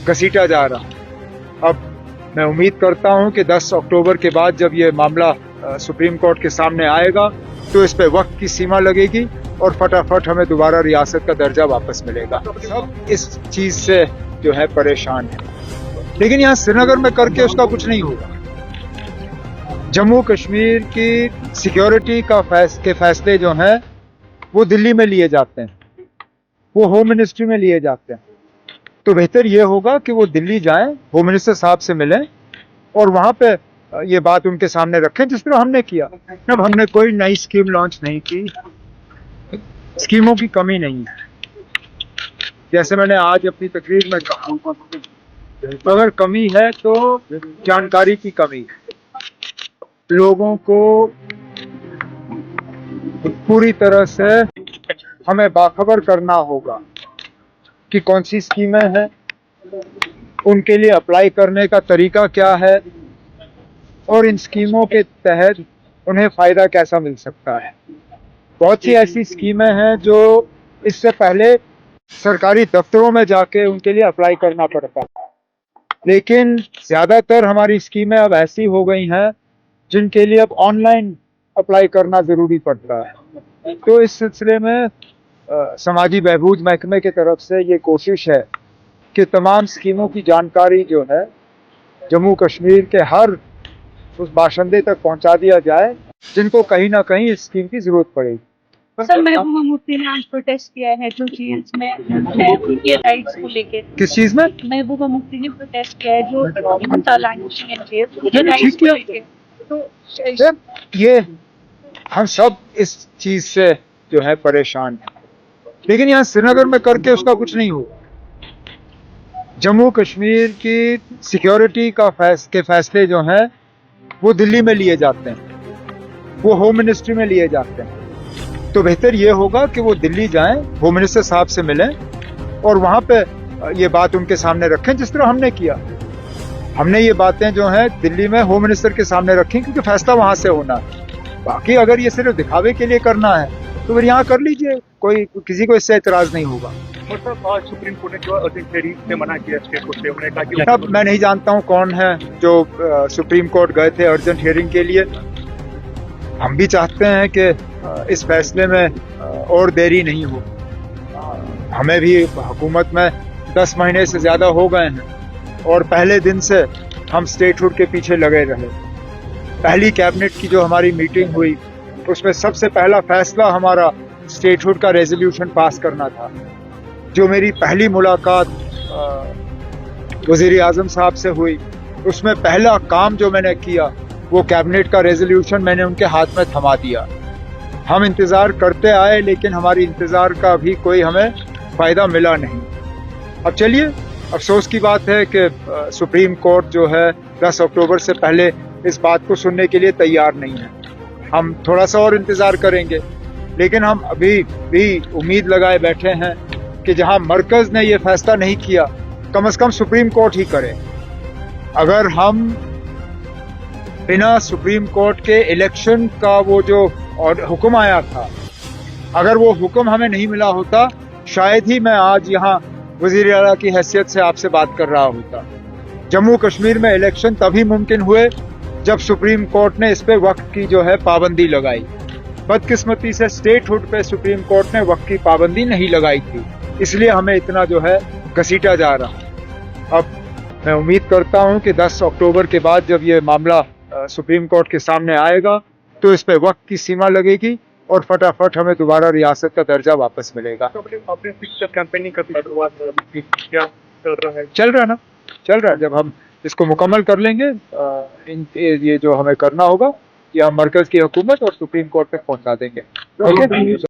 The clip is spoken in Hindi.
घसीटा जा रहा। अब मैं उम्मीद करता हूं कि 10 अक्टूबर के बाद जब ये मामला सुप्रीम कोर्ट के सामने आएगा तो इस पे वक्त की सीमा लगेगी और फटाफट हमें दोबारा रियासत का दर्जा वापस मिलेगा। सब इस चीज से जो है परेशान है, लेकिन यहाँ श्रीनगर में करके उसका कुछ नहीं होगा। जम्मू कश्मीर की सिक्योरिटी के फैसले जो हैं वो दिल्ली में लिए जाते हैं, वो होम मिनिस्ट्री में लिए जाते हैं। तो बेहतर ये होगा कि वो दिल्ली जाएं, होम मिनिस्टर साहब से मिलें और वहां पे ये बात उनके सामने रखें जिस तरह हमने किया। अब हमने कोई नई स्कीम लॉन्च नहीं की, स्कीमों की कमी नहीं है। जैसे मैंने आज अपनी तकरीर में कहा, अगर कमी है तो जानकारी की कमी है। लोगों को पूरी तरह से हमें बाखबर करना होगा कि कौन सी स्कीमें हैं, उनके लिए अप्लाई करने का तरीका क्या है और इन स्कीमों के तहत उन्हें फायदा कैसा मिल सकता है। बहुत सी ऐसी स्कीमें हैं जो इससे पहले सरकारी दफ्तरों में जाके उनके लिए अप्लाई करना पड़ता है, लेकिन ज्यादातर हमारी स्कीमें अब ऐसी हो गई हैं जिनके लिए अब ऑनलाइन अप्लाई करना जरूरी पड़ता है। तो इस सिलसिले में समाजी बहबूद महकमे की तरफ से ये कोशिश है कि तमाम स्कीमों की जानकारी जो है जम्मू कश्मीर के हर उस बाशिंदे तक पहुंचा दिया जाए जिनको कहीं ना कहीं इस स्कीम की जरूरत पड़ेगी। सर, महबूबा मुफ्ती ने आज प्रोटेस्ट किया है जो चीज में उनके राइट्स को लेके। किस चीज में? महबूबा मुफ्ती ने प्रोटेस्ट किया है जो राइट्स को लेके। तो ये हम सब इस चीज से जो है परेशान है, लेकिन यहाँ श्रीनगर में करके उसका कुछ नहीं होगा। जम्मू कश्मीर की सिक्योरिटी के फैसले जो हैं वो दिल्ली में लिए जाते हैं, वो होम मिनिस्ट्री में लिए जाते हैं। तो बेहतर ये होगा कि वो दिल्ली जाएं, होम मिनिस्टर साहब से मिलें और वहां पे ये बात उनके सामने रखें जिस तरह हमने किया। हमने ये बातें जो हैं दिल्ली में होम मिनिस्टर के सामने रखी क्योंकि फैसला वहां से होना है। बाकी अगर ये सिर्फ दिखावे के लिए करना है तो फिर यहाँ कर लीजिए, कोई किसी को इससे एतराज नहीं होगा। सुप्रीम कोर्ट ने जो अर्जेंट हियरिंग से मना किया स्टेट को, उन्होंने कहा कि अब मैं नहीं जानता हूँ कौन है जो सुप्रीम कोर्ट गए थे अर्जेंट हियरिंग के लिए। हम भी चाहते हैं कि इस फैसले में और देरी नहीं हो। हमें भी हुकूमत में 10 महीने से ज्यादा हो गए हैं और पहले दिन से हम स्टेटहुड के पीछे लगे रहे। पहली कैबिनेट की जो हमारी मीटिंग हुई उसमें सबसे पहला फैसला हमारा स्टेटहुड का रेजोल्यूशन पास करना था। जो मेरी पहली मुलाकात वजीर आजम साहब से हुई उसमें पहला काम जो मैंने किया वो कैबिनेट का रेजोल्यूशन मैंने उनके हाथ में थमा दिया। हम इंतजार करते आए लेकिन हमारी इंतजार का भी कोई हमें फायदा मिला नहीं। अब चलिए, अफसोस की बात है कि सुप्रीम कोर्ट जो है 10 अक्टूबर से पहले इस बात को सुनने के लिए तैयार नहीं है। हम थोड़ा सा और इंतजार करेंगे, लेकिन हम अभी भी उम्मीद लगाए बैठे हैं कि जहां मरकज ने ये फैसला नहीं किया कम से कम सुप्रीम कोर्ट ही करे। अगर हम बिना सुप्रीम कोर्ट के इलेक्शन का वो जो हुक्म आया था, अगर वो हुक्म हमें नहीं मिला होता शायद ही मैं आज यहाँ वजीर आला की हैसियत से आपसे बात कर रहा होता। जम्मू कश्मीर में इलेक्शन तभी मुमकिन हुए जब सुप्रीम कोर्ट ने इस पे वक्त की जो है पाबंदी लगाई। बदकिस्मती से स्टेटहुड पे सुप्रीम कोर्ट ने वक्त की पाबंदी नहीं लगाई थी, इसलिए हमें इतना जो है घसीटा जा रहा। अब मैं उम्मीद करता हूं कि 10 अक्टूबर के बाद जब ये मामला सुप्रीम कोर्ट के सामने आएगा तो इस पे वक्त की सीमा लगेगी और फटाफट हमें दोबारा रियासत का दर्जा वापस मिलेगा। तो अपने पिक्चर कैंपेनिंग का क्या चल रहा है? चल रहा है ना, चल रहा है। जब हम इसको मुकम्मल कर लेंगे ये जो हमें करना होगा, ये हम मरकज की हुकूमत और सुप्रीम कोर्ट तक पहुंचा देंगे। ओके।